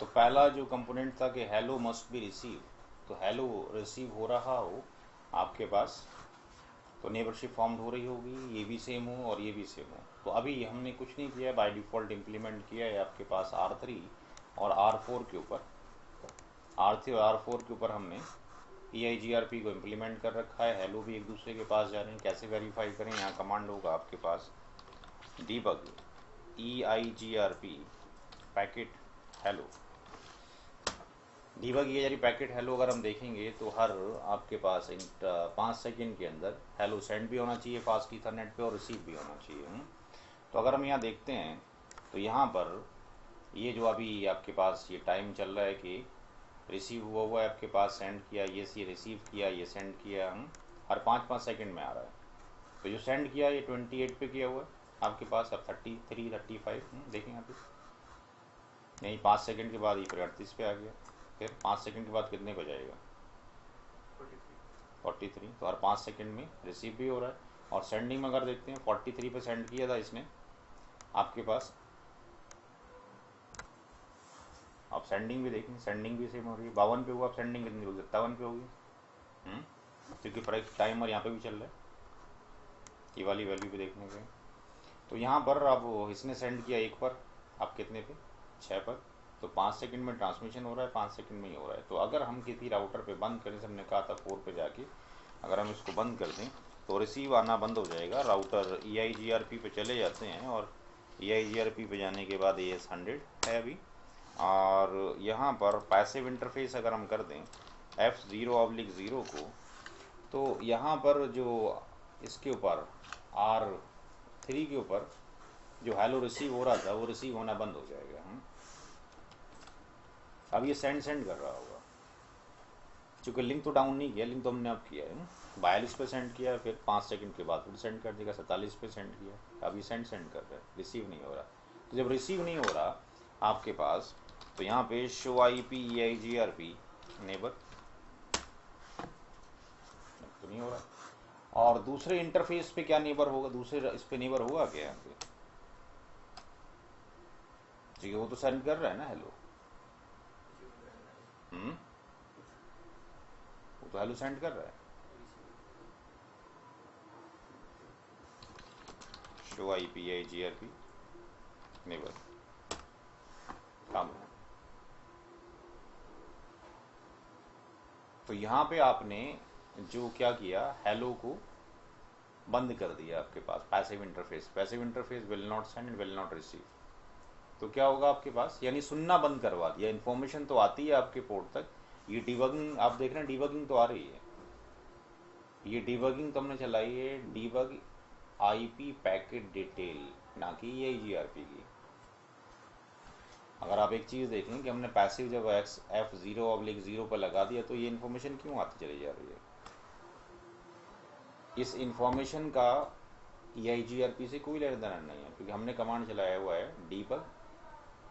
तो पहला जो कंपोनेंट था कि हेलो मस्ट बी रिसीव, तो हेलो रिसीव हो रहा हो आपके पास, तो नेबरशिप फॉर्म हो रही होगी, ये भी सेम हो और ये भी सेम हो। तो अभी हमने कुछ नहीं किया, बाय डिफ़ॉल्ट इम्प्लीमेंट किया है आपके पास R3 और R4 के ऊपर। R3 और R4 के ऊपर हमने EIGRP को इम्प्लीमेंट कर रखा है। हेलो भी एक दूसरे के पास जा रहे हैं। कैसे वेरीफाई करें, यहाँ कमांड होगा आपके पास debug EIGRP packet hello. Debug ये यानी पैकेट हेलो अगर हम देखेंगे तो हर आपके पास 5 सेकंड के अंदर हेलो सेंड भी होना चाहिए फास्ट ईथरनेट पे और रिसीव भी होना चाहिए। तो अगर हम यहाँ देखते हैं तो यहाँ पर ये जो अभी आपके पास ये टाइम चल रहा है कि रिसीव हुआ है आपके पास, सेंड किया, ये रिसीव किया, ये सेंड किया, हर 5-5 सेकंड में आ रहा है। तो जो सेंड किया ये 28 पे किया हुआ है आपके पास, अब 33-35 देखें यहाँ पे, नहीं 5 सेकंड के बाद ये फिर 38 पे आ गया, फिर 5 सेकंड के बाद कितने पे जाएगा 43। तो हर 5 सेकंड में रिसीव भी हो रहा है। और सेंडिंग में अगर देखते हैं 43 पे सेंड किया था इसने आपके पास, आप सेंडिंग भी देखें, सेंडिंग भी सेम हो रही है। 52 पे हुआ, अब सेंडिंग कितनी होगी 57 पे होगी, क्योंकि प्राइस टाइमर यहाँ पे भी चल रहा है, ये वाली वैल्यू भी देखने के। तो यहाँ पर अब इसने सेंड किया एक पर, आप कितने पे 6 पर, तो 5 सेकंड में ट्रांसमिशन हो रहा है, 5 सेकंड में ही हो रहा है। तो अगर हम किसी राउटर पे बंद करें, हमने कहा था 4 पे जाके अगर हम इसको बंद कर दें तो रिसीव आना बंद हो जाएगा। राउटर EIGRP पे चले जाते हैं और EIGRP पे जाने के बाद AS100 है अभी। और यहाँ पर पैसिव इंटरफेस अगर हम कर दें F0/0 को, तो यहाँ पर जो इसके ऊपर R3 के ऊपर जो हेलो रिसीव हो रहा था वो रिसीव होना बंद हो जाएगा। अब ये सेंड कर रहा होगा, क्योंकि लिंक तो डाउन नहीं किया, लिंक तो हमने अब किया है। 42 पे सेंड किया, फिर 5 सेकंड के बाद फिर सेंड कर देगा। 47 पे सेंड किया, अब ये सेंड कर रहा है, रिसीव नहीं हो रहा। तो जब रिसीव नहीं हो रहा आपके पास, तो यहाँ पे शो IP EIGRP नेबर तो नहीं हो रहा। और दूसरे इंटरफेस पे क्या नेबर होगा, दूसरे इस पे नेबर होगा क्या यहाँ पे, जी वो तो सेंड कर रहा है ना हेलो, हम्म, वो तो हेलो सेंड कर रहा है। शो IP EIGRP नेबर काम। तो यहाँ पे आपने जो क्या किया, हेलो को बंद कर दिया आपके पास, passive interface will not send, will not receive. तो क्या होगा आपके पास, यानी सुनना बंद करवा दिया। इन्फॉर्मेशन तो आती है आपके पोर्ट तक, ये डिबगिंग आप देख रहे हैं, डिबगिंग तो आ रही है, ये डिबगिंग तो हमने चलाई है, डिबग IP पैकेट डिटेल, ना कि EIGRP की। अगर आप एक चीज़ देखें कि हमने पैसिव जब F0/0 पर लगा दिया तो ये इन्फॉर्मेशन क्यों आती चली जा रही है, इस इंफॉर्मेशन का EIGRP से कोई लेना देना नहीं है, क्योंकि हमने कमांड चलाया हुआ है debug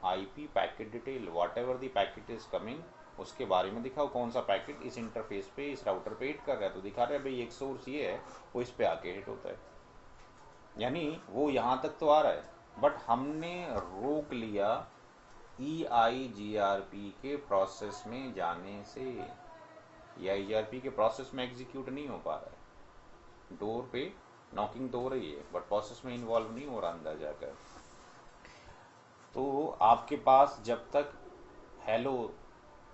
IP packet detail, what ever the packet is coming उसके बारे में दिखाओ, कौन सा पैकेट इस इंटरफेस पे इस राउटर पे हिट कर रहा है। तो दिखा रहा है भाई एक सोर्स ये है, वो इस पे आके हिट होता है, यानी वो यहाँ तक तो आ रहा है, बट हमने रोक लिया EIGRP के प्रोसेस में जाने से। EIGRP के प्रोसेस में एग्जीक्यूट नहीं हो पा रहा है, डोर पे नॉकिंग तो हो रही है बट प्रोसेस में इन्वॉल्व नहीं हो रहा अंदर जाकर। तो आपके पास जब तक हेलो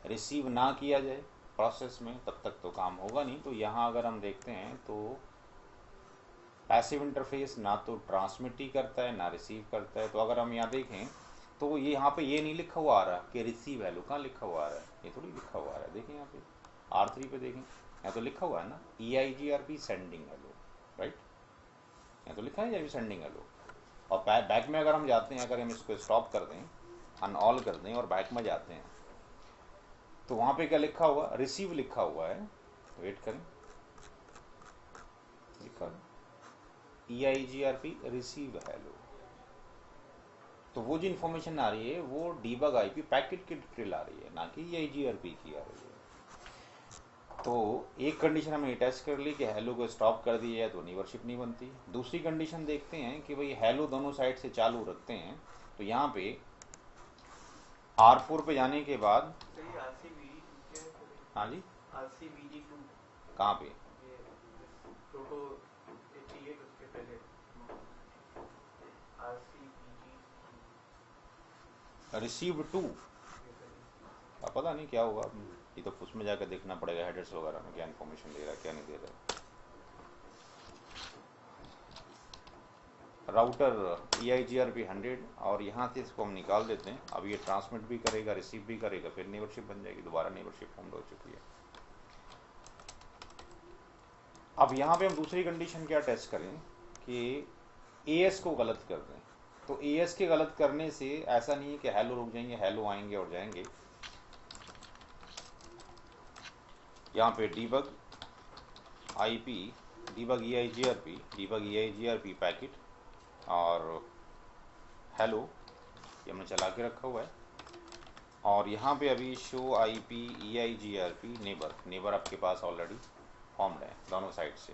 रिसीव ना किया जाए प्रोसेस में, तब तक तो काम होगा नहीं। तो यहाँ अगर हम देखते हैं तो पैसिव इंटरफेस ना तो ट्रांसमिट ही करता है ना रिसीव करता है। तो अगर हम यहाँ देखें तो ये यहाँ पे ये नहीं लिखा हुआ आ रहा कि रिसीव हेलो, कहाँ लिखा हुआ आ रहा है, ये थोड़ी लिखा हुआ आ रहा है। देखें यहाँ पे R3 पे देखें, यहाँ तो लिखा हुआ है ना EIGRP सेंडिंग हेलो, राइट, यहाँ तो लिखा है जब सेंडिंग हेलो। और बैक में अगर हम जाते हैं, अगर हम इसको स्टॉप कर दें, अनऑल कर दें और बैक में जाते हैं, तो वहाँ पे क्या लिखा हुआ, रिसीव लिखा हुआ है, वेट करें, लिखा EIGRP रिसीव हेलो। तो वो जो इन्फॉर्मेशन आ रही है वो डीबग IP पैकेट की डिटेल आ रही है, ना कि EIGRP की आ रही है। तो एक कंडीशन हमने टेस्ट कर ली कि हेलो को स्टॉप कर दिया है तो नीवरशिप नहीं बनती। दूसरी कंडीशन देखते हैं कि भाई हेलो दोनों साइड से चालू रखते हैं, तो यहाँ पे R4 पे जाने के बाद हाँ जी RCBG2 कहाँ पे ये प्रोटो 88 उसके पहले RCBG रिसीव्ड 2 अब पता नहीं क्या होगा, ये तो उसमें जाकर देखना पड़ेगा हेडर्स वगैरह में क्या इन्फॉर्मेशन दे रहा है क्या नहीं दे रहा है। राउटर EIGRP 100 और यहाँ से इसको हम निकाल देते हैं। अब ये ट्रांसमिट भी करेगा, रिसीव भी करेगा, फिर नेबरशिप बन जाएगी, दोबारा नेबरशिप फॉर्म हो चुकी है। अब यहाँ पे हम दूसरी कंडीशन क्या टेस्ट करें कि AS को गलत कर दें। तो AS के गलत करने से ऐसा नहीं है कि हेलो रुक जाएंगे, हेलो आएंगे और जाएंगे। यहाँ पे debug IP debug EIGRP packet और हेलो ये हमने चला के रखा हुआ है। और यहाँ पे अभी शो IP EIGRP नेबर आपके पास ऑलरेडी फॉर्म्ड है दोनों साइड से।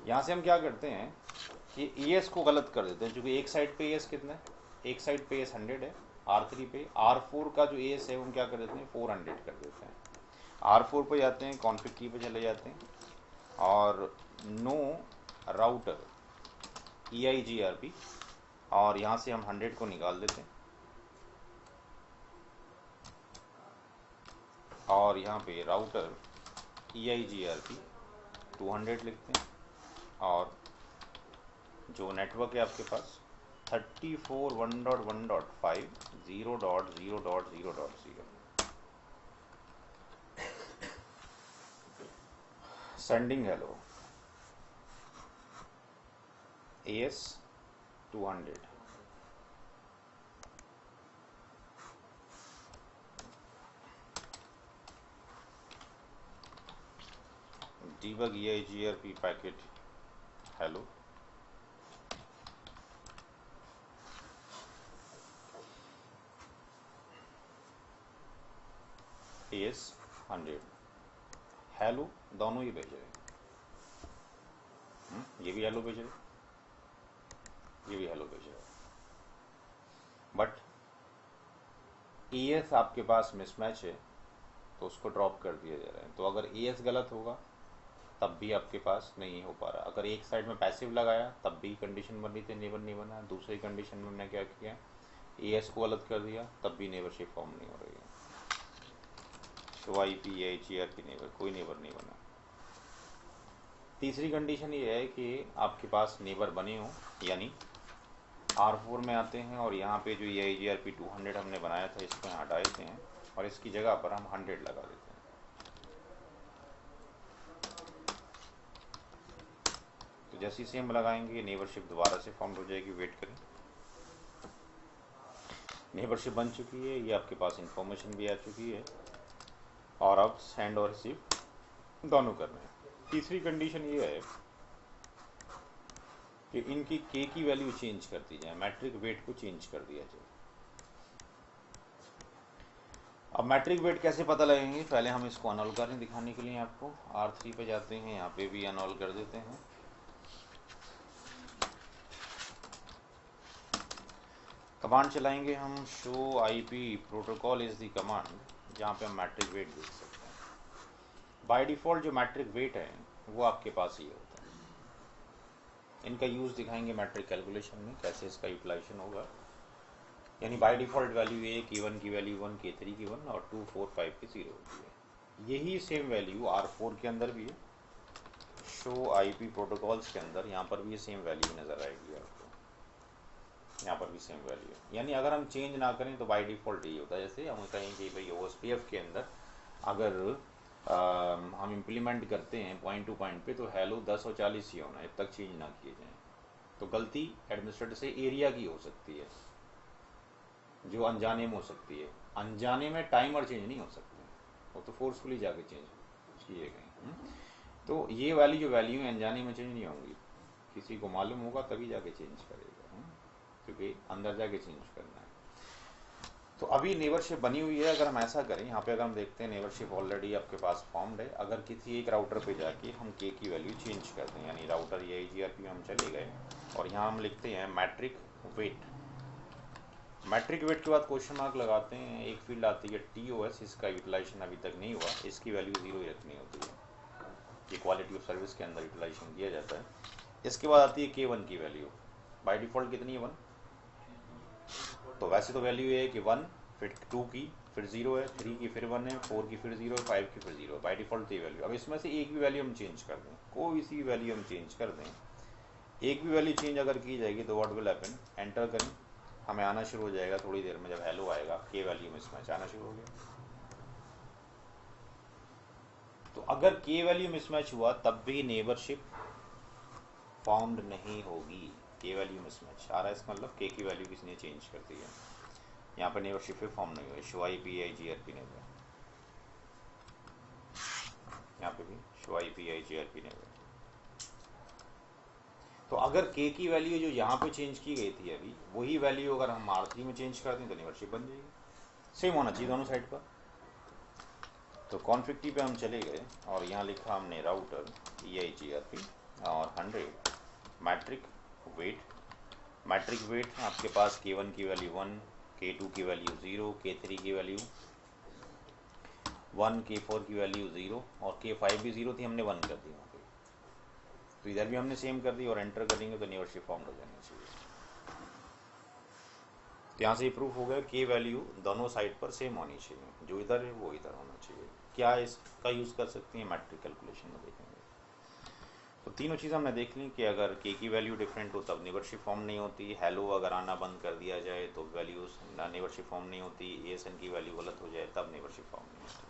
यहाँ से हम क्या करते हैं कि AS को गलत कर देते हैं, क्योंकि एक साइड पे AS कितना है, एक साइड पे AS 100 है, R3 पे R4 का जो AS है हम क्या कर देते हैं 400 कर देते हैं। R4 पे जाते हैं, कॉन्फिग की पे चले जाते हैं और नो राउटर EIGRP और यहाँ से हम 100 को निकाल देते हैं और यहाँ पे राउटर EIGRP 200 लिखते हैं और जो नेटवर्क है आपके पास 34.1.1.5 0.0.0.0 sending hello AS 200 debug EIGRP packet hello AS 100 hello दोनों ही भेज रहे हैं। ये भी हेलो भेज रहे, ये भी हेलो भेज रहे, बट AS आपके पास मिसमैच है तो उसको ड्रॉप कर दिया जा रहा है। तो अगर AS गलत होगा तब भी आपके पास नहीं हो पा रहा। अगर एक साइड में पैसिव लगाया तब भी कंडीशन बन रही थी, नेबर नहीं बना। दूसरी कंडीशन में हमने क्या किया, AS को गलत कर दिया तब भी नेबरशिप फॉर्म नहीं हो रही है। तो IP EIGRP नेबर, कोई नेबर नहीं बना। तीसरी कंडीशन ये है कि आपके पास नेबर बने हो, यानी R4 में आते हैं और यहाँ पे जो EIGRP 200 हमने बनाया था इसको यहाँ हटा देते हैं और इसकी जगह पर हम 100 लगा देते हैं। तो जैसे ही सेम लगाएंगे नेबरशिप दोबारा से फॉर्म हो जाएगी, वेट करें। नेबरशिप बन चुकी है, ये आपके पास इंफॉर्मेशन भी आ चुकी है और अब सेंड और रिसीव दोनों कर रहे हैं। तीसरी कंडीशन ये है कि इनकी K की वैल्यू चेंज कर दी जाए, मैट्रिक वेट को चेंज कर दिया जाए। अब मैट्रिक वेट कैसे पता लगेंगे, पहले हम इसको अनऑल करें दिखाने के लिए आपको। R3 पे जाते हैं, यहाँ पे भी अनऑल कर देते हैं। कमांड चलाएंगे हम show IP protocol is the command, जहाँ पे हम मैट्रिक वेट देख सकते हैं। बाय डिफ़ॉल्ट जो मैट्रिक वेट है वो आपके पास ही होता है। इनका यूज़ दिखाएंगे मैट्रिक कैलकुलेशन में, कैसे इसका यूटिलाइजेशन होगा। यानी बाय डिफ़ॉल्ट वैल्यू है K1 की वैल्यू 1, K3 की 1 और 2, 4, 5 की 0 होती है। यही सेम वैल्यू R4 के अंदर भी है, शो IP प्रोटोकॉल्स के अंदर यहाँ पर भी ये सेम वैल्यू नज़र आएगी आपको, यहाँ पर भी सेम वैल्यू है। यानी अगर हम चेंज ना करें तो बाय डिफ़ॉल्ट यही होता है। जैसे हम कहें कि भाई OSPF के अंदर अगर हम इम्प्लीमेंट करते हैं पॉइंट टू पॉइंट पे तो हेलो 10 और 40 ही होना है, तक चेंज ना किए जाएँ। तो गलती एडमिनिस्ट्रेटर से एरिया की हो सकती है, जो अनजाने में हो सकती है। अनजाने में टाइमर चेंज नहीं हो सकते, वो तो फोर्सफुली जाके चेंज किए गए। तो ये वाली जो वैल्यू है अनजाने में चेंज नहीं होंगी, किसी को मालूम होगा तभी जाके चेंज करेगा, क्योंकि अंदर जाके चेंज करना है। तो अभी नेबरशिप बनी हुई है। अगर हम ऐसा करें, यहाँ पे अगर हम देखते हैं नेबरशिप ऑलरेडी आपके पास फॉर्म्ड है। अगर किसी एक राउटर पे जाके हम K की वैल्यू चेंज कर दें, यानी राउटर EIGRP में हम चले गए और यहाँ हम लिखते हैं मैट्रिक वेट, मैट्रिक वेट के बाद क्वेश्चन मार्क लगाते हैं, एक फील्ड आती है TOS, इसका यूटिलाइजेशन अभी तक नहीं हुआ, इसकी वैल्यू 0 ही रखनी होती है, ये क्वालिटी ऑफ सर्विस के अंदर यूटिलाइजेशन किया जाता है। इसके बाद आती है K1 की वैल्यू, बाय डिफ़ॉल्ट कितनी है 1, तो वैसे तो वैल्यू ये है कि 1, फिर 2 की, फिर 0 है, 3 की फिर 1 है, 4 की फिर 0 है, 5 की फिर 0 है, बाय डिफ़ॉल्ट ये वैल्यू। अब इसमें से एक भी वैल्यू हम चेंज कर दें, कोई सी भी वैल्यू हम चेंज कर दें, एक भी वैल्यू चेंज अगर की जाएगी तो व्हाट विल हैपन, एंटर करें, हमें आना शुरू हो जाएगा थोड़ी देर में, जब हेलो आएगा के वैल्यू मिसमैच आना शुरू हो गया। तो अगर के वैल्यू मिसमैच हुआ तब भी नेबरशिप फाउंड नहीं होगी, के वैल्यू मिसमैच आ रहा है, इसका मतलब के की वैल्यू किसी ने चेंज कर दी है, यहाँ पर नेबरशिप भी फॉर्म नहीं हुई, शो IPIGRP नहीं हुआ, यहाँ पे भी शो IPIGRP नहीं हुआ। तो अगर के की वैल्यू जो यहाँ पे चेंज की गई थी अभी, वही वैल्यू अगर हम R3 में चेंज कर दें तो नेबरशिप बन जाएगी, सेम होना चाहिए दोनों साइड पर। तो कॉन्फिग टी पे हम चले गए और यहाँ लिखा हमने राउटर EIGRP और 100 मैट्रिक वेट, मैट्रिक वेट आपके पास K1 की वैल्यू 1, K2 की वैल्यू 0, K3 की वैल्यू 1, K4 की वैल्यू 0 और K5 भी 0 थी, हमने 1 कर दी वहाँ पे, तो इधर भी हमने सेम कर दी और एंटर करेंगे तो नेबरशिप फॉर्म हो जाना चाहिए। तो यहाँ से प्रूफ हो गया के वैल्यू दोनों साइड पर सेम होनी चाहिए, जो इधर है वो इधर होना चाहिए। क्या इसका यूज़ कर सकते हैं, मैट्रिक कैलकुलेशन में देखेंगे। तो तीनों चीज़ हमने देख ली कि अगर के की वैल्यू डिफरेंट हो तब नेबरशिप फॉर्म नहीं होती, हेलो अगर आना बंद कर दिया जाए तो वैल्यूज नेबरशिप फॉर्म नहीं होती, ASN की वैल्यू गलत हो जाए तब नेबरशिप फॉर्म नहीं होती।